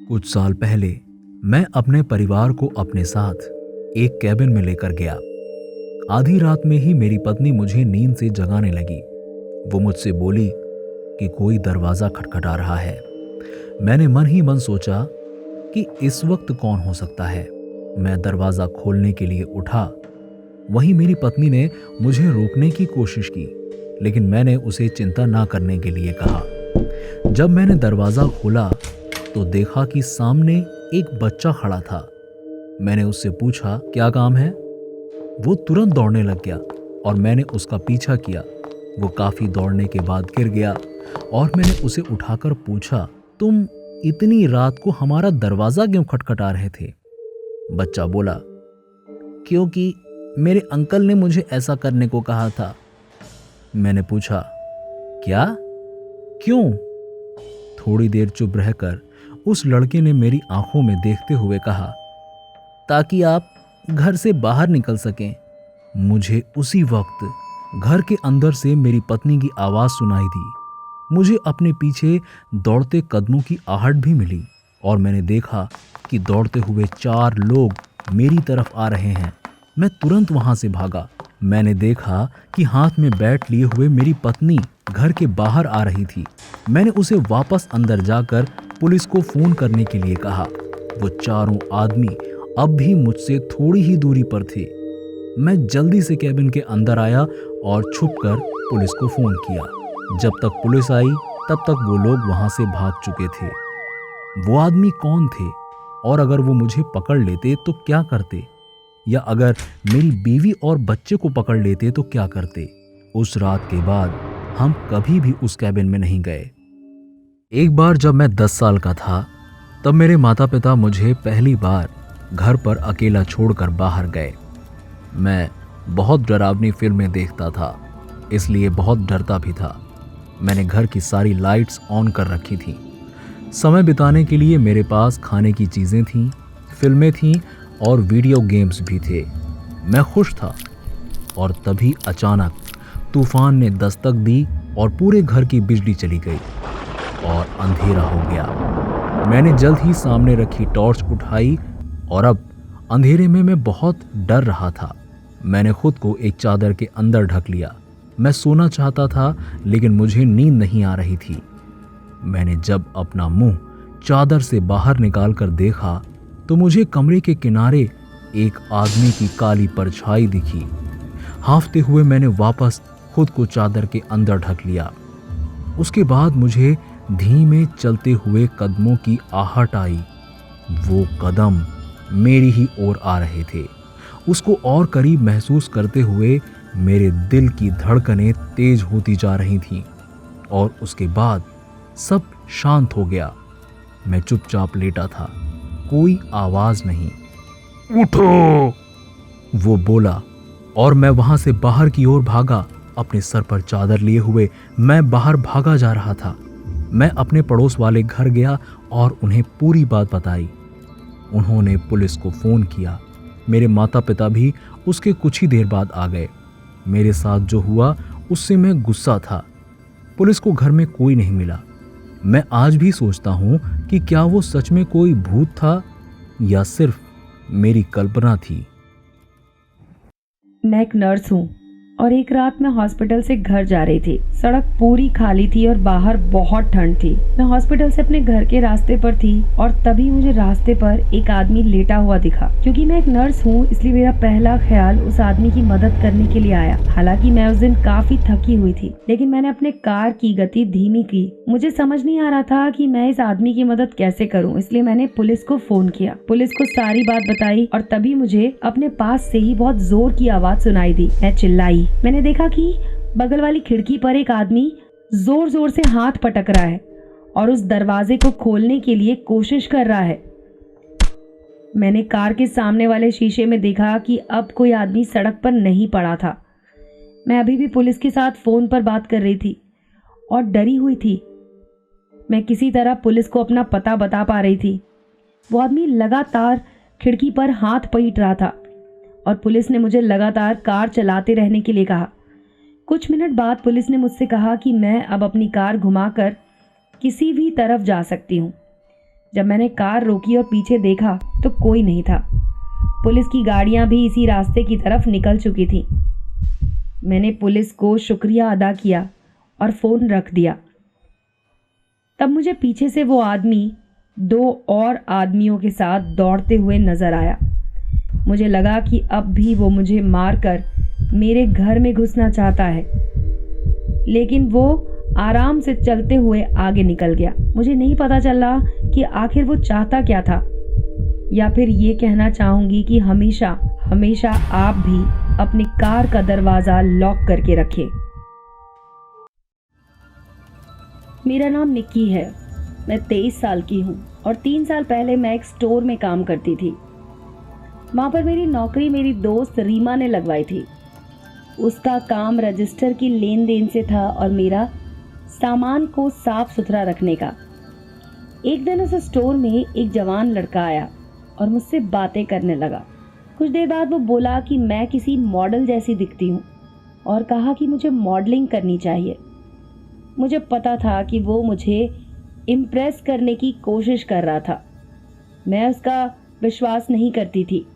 कुछ साल पहले मैं अपने परिवार को अपने साथ एक कैबिन में लेकर गया। आधी रात में ही मेरी पत्नी मुझे नींद से जगाने लगी। वो मुझसे बोली कि कोई दरवाजा खटखटा रहा है। मैंने मन ही मन सोचा कि इस वक्त कौन हो सकता है। मैं दरवाजा खोलने के लिए उठा। वहीं मेरी पत्नी ने मुझे रोकने की कोशिश की, लेकिन मैंने उसे चिंता ना करने के लिए कहा। जब मैंने दरवाजा खोला तो देखा कि सामने एक बच्चा खड़ा था। मैंने उससे पूछा, क्या काम है? वो तुरंत दौड़ने लग गया और मैंने उसका पीछा किया। वो काफी दौड़ने के बाद गिर गया और मैंने उसे उठाकर पूछा, तुम इतनी रात को हमारा दरवाजा क्यों खटखटा रहे थे? बच्चा बोला, क्योंकि मेरे अंकल ने मुझे ऐसा करने को कहा था। मैंने पूछा, क्या? क्यों? थोड़ी देर चुप रहकर उस लड़के ने मेरी आंखों में देखते हुए कहा, ताकि आप घर से बाहर निकल सकें। मुझे उसी वक्त घर के अंदर से मेरी पत्नी की आवाज सुनाई दी। मुझे अपने पीछे दौड़ते कदमों की आहट भी मिली और मैंने देखा कि दौड़ते हुए 4 लोग मेरी तरफ आ रहे हैं। मैं तुरंत वहां से भागा। मैंने देखा कि हाथ में बैट लिए हुए मेरी पत्नी घर के बाहर आ रही थी। मैंने उसे वापस अंदर जाकर पुलिस को फोन करने के लिए कहा। वो चारों आदमी अब भी मुझसे थोड़ी ही दूरी पर थे। मैं जल्दी से कैबिन के अंदर आया और छुपकर पुलिस को फोन किया। जब तक पुलिस आई तब तक वो लोग वहां से भाग चुके थे। वो आदमी कौन थे और अगर वो मुझे पकड़ लेते तो क्या करते, या अगर मेरी बीवी और बच्चे को पकड़ लेते तो क्या करते? उस रात के बाद हम कभी भी उस कैबिन में नहीं गए। एक बार जब मैं 10 साल का था तब मेरे माता पिता मुझे पहली बार घर पर अकेला छोड़कर बाहर गए। मैं बहुत डरावनी फिल्में देखता था, इसलिए बहुत डरता भी था। मैंने घर की सारी लाइट्स ऑन कर रखी थी। समय बिताने के लिए मेरे पास खाने की चीज़ें थीं, फिल्में थीं और वीडियो गेम्स भी थे। मैं खुश था और तभी अचानक तूफान ने दस्तक दी और पूरे घर की बिजली चली गई और अंधेरा हो गया। मैंने जल्द ही सामने रखी टॉर्च उठाई और अब अंधेरे में मैं बहुत डर रहा था। मैंने खुद को एक चादर के अंदर ढक लिया। मैं सोना चाहता था लेकिन मुझे नींद नहीं आ रही थी। मैंने जब अपना मुंह चादर से बाहर निकाल कर देखा तो मुझे कमरे के किनारे एक आदमी की काली परछाई दिखी। हांफते हुए मैंने वापस खुद को चादर के अंदर ढक लिया। उसके बाद मुझे धीमे चलते हुए कदमों की आहट आई। वो कदम मेरी ही ओर आ रहे थे। उसको और करीब महसूस करते हुए मेरे दिल की धड़कनें तेज होती जा रही थीं और उसके बाद सब शांत हो गया। मैं चुपचाप लेटा था, कोई आवाज नहीं। उठो, वो बोला और मैं वहां से बाहर की ओर भागा। अपने सर पर चादर लिए हुए मैं बाहर भागा जा रहा था। मैं अपने पड़ोस वाले घर गया और उन्हें पूरी बात बताई। उन्होंने पुलिस को फोन किया। मेरे माता पिता भी उसके कुछ ही देर बाद आ गए। मेरे साथ जो हुआ उससे मैं गुस्सा था। पुलिस को घर में कोई नहीं मिला। मैं आज भी सोचता हूं कि क्या वो सच में कोई भूत था या सिर्फ मेरी कल्पना थी। मैं एक नर्स हूँ और एक रात मैं हॉस्पिटल से घर जा रही थी। सड़क पूरी खाली थी और बाहर बहुत ठंड थी। मैं हॉस्पिटल से अपने घर के रास्ते पर थी और तभी मुझे रास्ते पर एक आदमी लेटा हुआ दिखा। क्योंकि मैं एक नर्स हूँ इसलिए मेरा पहला ख्याल उस आदमी की मदद करने के लिए आया। हालांकि मैं उस दिन काफी थकी हुई थी, लेकिन मैंने अपने कार की गति धीमी की। मुझे समझ नहीं आ रहा था कि मैं इस आदमी की मदद कैसे करूँ, इसलिए मैंने पुलिस को फोन किया। पुलिस को सारी बात बताई और तभी मुझे अपने पास से ही बहुत जोर की आवाज सुनाई दी। मैं चिल्लाई। मैंने देखा कि बगल वाली खिड़की पर एक आदमी जोर जोर से हाथ पटक रहा है और उस दरवाजे को खोलने के लिए कोशिश कर रहा है। मैंने कार के सामने वाले शीशे में देखा कि अब कोई आदमी सड़क पर नहीं पड़ा था। मैं अभी भी पुलिस के साथ फोन पर बात कर रही थी और डरी हुई थी। मैं किसी तरह पुलिस को अपना पता बता पा रही थी। वो आदमी लगातार खिड़की पर हाथ पीट रहा था और पुलिस ने मुझे लगातार कार चलाते रहने के लिए कहा। कुछ मिनट बाद पुलिस ने मुझसे कहा कि मैं अब अपनी कार घुमाकर किसी भी तरफ जा सकती हूँ। जब मैंने कार रोकी और पीछे देखा तो कोई नहीं था। पुलिस की गाड़ियां भी इसी रास्ते की तरफ निकल चुकी थी। मैंने पुलिस को शुक्रिया अदा किया और फ़ोन रख दिया। तब मुझे पीछे से वो आदमी 2 और आदमियों के साथ दौड़ते हुए नजर आया। मुझे लगा कि अब भी वो मुझे मारकर मेरे घर में घुसना चाहता है, लेकिन वो आराम से चलते हुए आगे निकल गया। मुझे नहीं पता चला कि आखिर वो चाहता क्या था, या फिर ये कहना चाहूंगी कि हमेशा हमेशा आप भी अपनी कार का दरवाज़ा लॉक करके रखें। मेरा नाम निक्की है। मैं 23 साल की हूँ और 3 साल पहले मैं एक स्टोर में काम करती थी। वहाँ पर मेरी नौकरी मेरी दोस्त रीमा ने लगवाई थी। उसका काम रजिस्टर की लेन देन से था और मेरा सामान को साफ सुथरा रखने का। एक दिन उस स्टोर में एक जवान लड़का आया और मुझसे बातें करने लगा। कुछ देर बाद वो बोला कि मैं किसी मॉडल जैसी दिखती हूँ और कहा कि मुझे मॉडलिंग करनी चाहिए। मुझे पता था कि वो मुझे इम्प्रेस करने की कोशिश कर रहा था। मैं उसका विश्वास नहीं करती थी।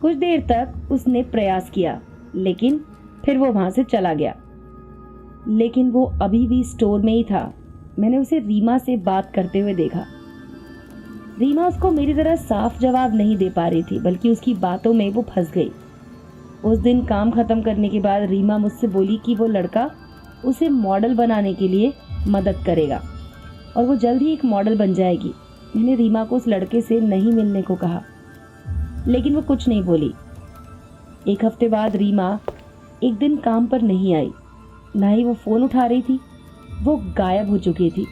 कुछ देर तक उसने प्रयास किया, लेकिन फिर वो वहाँ से चला गया। लेकिन वो अभी भी स्टोर में ही था। मैंने उसे रीमा से बात करते हुए देखा। रीमा उसको मेरी तरह साफ जवाब नहीं दे पा रही थी, बल्कि उसकी बातों में वो फंस गई। उस दिन काम खत्म करने के बाद रीमा मुझसे बोली कि वो लड़का उसे मॉडल बनाने के लिए मदद करेगा और वो जल्द ही एक मॉडल बन जाएगी। मैंने रीमा को उस लड़के से नहीं मिलने को कहा, लेकिन वो कुछ नहीं बोली। एक हफ्ते बाद रीमा एक दिन काम पर नहीं आई, ना ही वो फ़ोन उठा रही थी। वो गायब हो चुकी थी।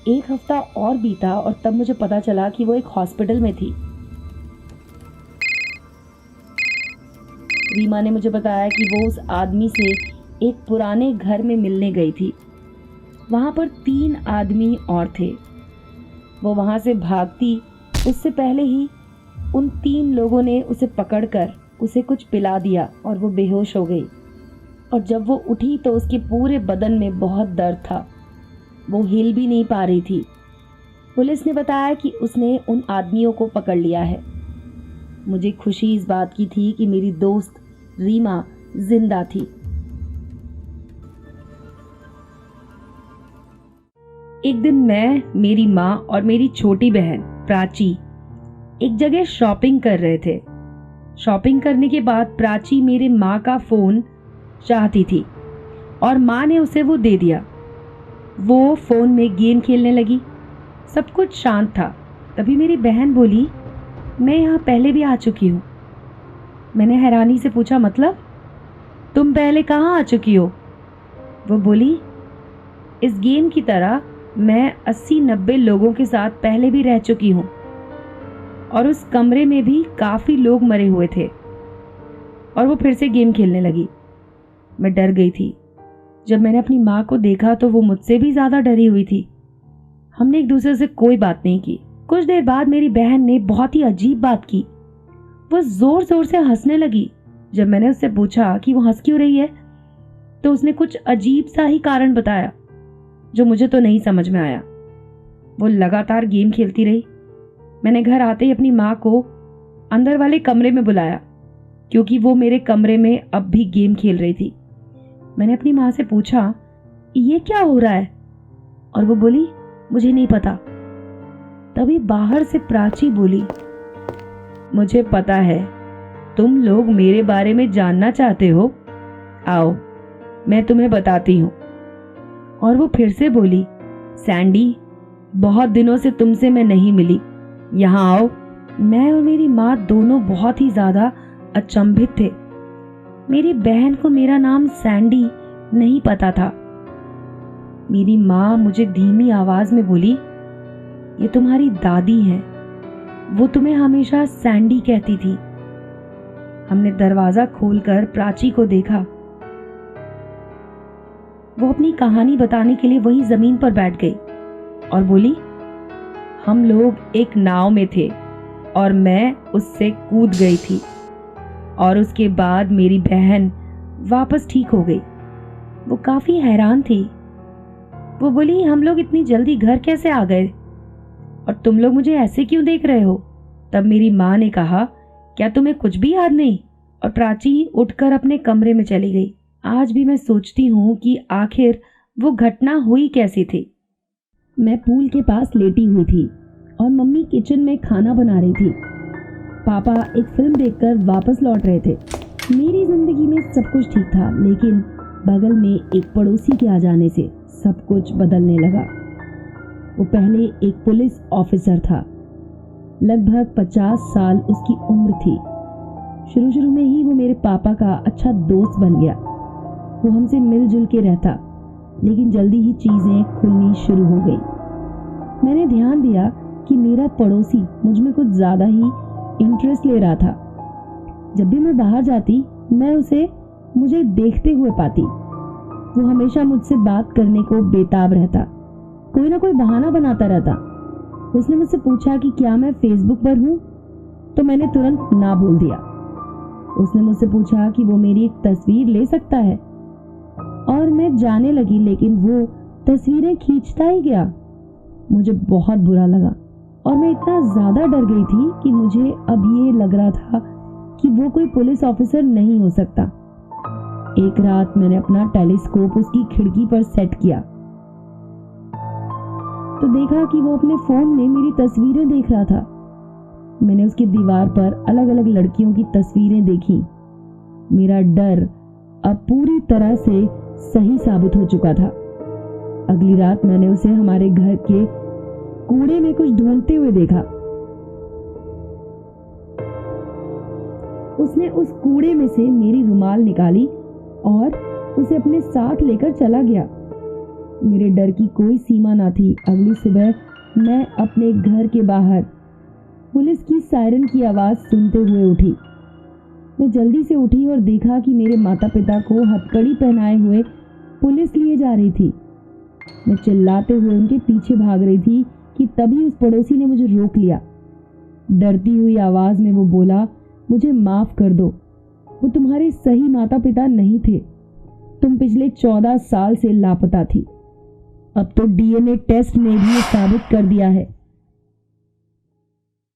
एक हफ्ता और बीता और तब मुझे पता चला कि वो एक हॉस्पिटल में थी। रीमा ने मुझे बताया कि वो उस आदमी से एक पुराने घर में मिलने गई थी। वहाँ पर 3 आदमी और थे। वो वहाँ से भागती उससे पहले ही उन 3 लोगों ने उसे पकड़कर उसे कुछ पिला दिया और वो बेहोश हो गई। और जब वो उठी तो उसके पूरे बदन में बहुत दर्द था। वो हिल भी नहीं पा रही थी। पुलिस ने बताया कि उसने उन आदमियों को पकड़ लिया है। मुझे खुशी इस बात की थी कि मेरी दोस्त रीमा जिंदा थी। एक दिन मैं, मेरी माँ और मेरी छोटी बहन प्राची एक जगह शॉपिंग कर रहे थे। शॉपिंग करने के बाद प्राची मेरे माँ का फ़ोन चाहती थी और माँ ने उसे वो दे दिया। वो फ़ोन में गेम खेलने लगी। सब कुछ शांत था। तभी मेरी बहन बोली, मैं यहाँ पहले भी आ चुकी हूँ। मैंने हैरानी से पूछा, मतलब तुम पहले कहाँ आ चुकी हो? वो बोली, इस गेम की तरह मैं 80-90 लोगों के साथ पहले भी रह चुकी हूँ और उस कमरे में भी काफ़ी लोग मरे हुए थे। और वो फिर से गेम खेलने लगी। मैं डर गई थी। जब मैंने अपनी माँ को देखा तो वो मुझसे भी ज़्यादा डरी हुई थी। हमने एक दूसरे से कोई बात नहीं की। कुछ देर बाद मेरी बहन ने बहुत ही अजीब बात की। वो ज़ोर ज़ोर से हंसने लगी। जब मैंने उससे पूछा कि वो हंस क्यों रही है, तो उसने कुछ अजीब सा ही कारण बताया जो मुझे तो नहीं समझ में आया। वो लगातार गेम खेलती रही। मैंने घर आते ही अपनी माँ को अंदर वाले कमरे में बुलाया, क्योंकि वो मेरे कमरे में अब भी गेम खेल रही थी। मैंने अपनी माँ से पूछा, ये क्या हो रहा है? और वो बोली, मुझे नहीं पता। तभी बाहर से प्राची बोली, मुझे पता है तुम लोग मेरे बारे में जानना चाहते हो, आओ मैं तुम्हें बताती हूँ। और वो फिर से बोली, सैंडी, बहुत दिनों से तुमसे मैं नहीं मिली, यहाँ आओ। मैं और मेरी माँ दोनों बहुत ही ज़्यादा अचंभित थे। मेरी बहन को मेरा नाम सैंडी नहीं पता था। मेरी माँ मुझे धीमी आवाज़ में बोली, ये तुम्हारी दादी हैं, वो तुम्हें हमेशा सैंडी कहती थी। हमने दरवाज़ा खोलकर प्राची को देखा। वो अपनी कहानी बताने के लिए वही ज़मीन पर बैठ गई और बोली, हम लोग एक नाव में थे और मैं उससे कूद गई थी और उसके बाद मेरी बहन वापस ठीक हो गई। वो काफ़ी हैरान थी। वो बोली, हम लोग इतनी जल्दी घर कैसे आ गए? और तुम लोग मुझे ऐसे क्यों देख रहे हो? तब मेरी माँ ने कहा, क्या तुम्हें कुछ भी याद नहीं? और प्राची उठकर अपने कमरे में चली गई। आज भी मैं सोचती हूँ कि आखिर वो घटना हुई कैसी थी। मैं पूल के पास लेटी हुई थी और मम्मी किचन में खाना बना रही थी। पापा एक फिल्म देखकर वापस लौट रहे थे। मेरी जिंदगी में सब कुछ ठीक था, लेकिन बगल में एक पड़ोसी के आ जाने से सब कुछ बदलने लगा। वो पहले एक पुलिस ऑफिसर था। लगभग 50 साल उसकी उम्र थी। शुरू में ही वो मेरे पापा का अच्छा दोस्त बन गया। वो हमसे मिलजुल के रहता, लेकिन जल्दी ही चीज़ें खुलनी शुरू हो गई। मैंने ध्यान दिया कि मेरा पड़ोसी मुझ में कुछ ज़्यादा ही इंटरेस्ट ले रहा था। जब भी मैं बाहर जाती, मैं उसे मुझे देखते हुए पाती। वो हमेशा मुझसे बात करने को बेताब रहता, कोई ना कोई बहाना बनाता रहता। उसने मुझसे पूछा कि क्या मैं फेसबुक पर हूँ, तो मैंने तुरंत ना बोल दिया। उसने मुझसे पूछा कि वो मेरी एक तस्वीर ले सकता है, और मैं जाने लगी, लेकिन वो तस्वीरें खींचता ही गया। मुझे बहुत बुरा लगा और मैं इतना ज़्यादा डर गई थी कि मुझे अब ये लग रहा था कि वो कोई पुलिस ऑफिसर नहीं हो सकता। एक रात मैंने अपना टेलीस्कोप उसकी खिड़की पर सेट किया तो देखा कि वो अपने फोन में मेरी तस्वीरें देख रहा था। मैंने उसकी दीवार पर अलग अलग लड़कियों की तस्वीरें देखी। मेरा डर अब पूरी तरह से सही साबित हो चुका था। अगली रात मैंने उसे हमारे घर के कूड़े में कुछ ढूंढते हुए देखा। उसने उस कूड़े में से मेरी रुमाल निकाली और उसे अपने साथ लेकर चला गया। मेरे डर की कोई सीमा ना थी। अगली सुबह मैं अपने घर के बाहर पुलिस की सायरन की आवाज़ सुनते हुए उठी। मैं जल्दी से उठी और देखा कि मेरे माता पिता को हथकड़ी पहनाए हुए पुलिस लिए जा रही थी। मैं चिल्लाते हुए उनके पीछे भाग रही थी कि तभी उस पड़ोसी ने मुझे रोक लिया। डरती हुई आवाज़ में वो बोला, मुझे माफ़ कर दो, वो तुम्हारे सही माता पिता नहीं थे। तुम पिछले 14 साल से लापता थी। अब तो डीएनए टेस्ट ने भी ये साबित कर दिया है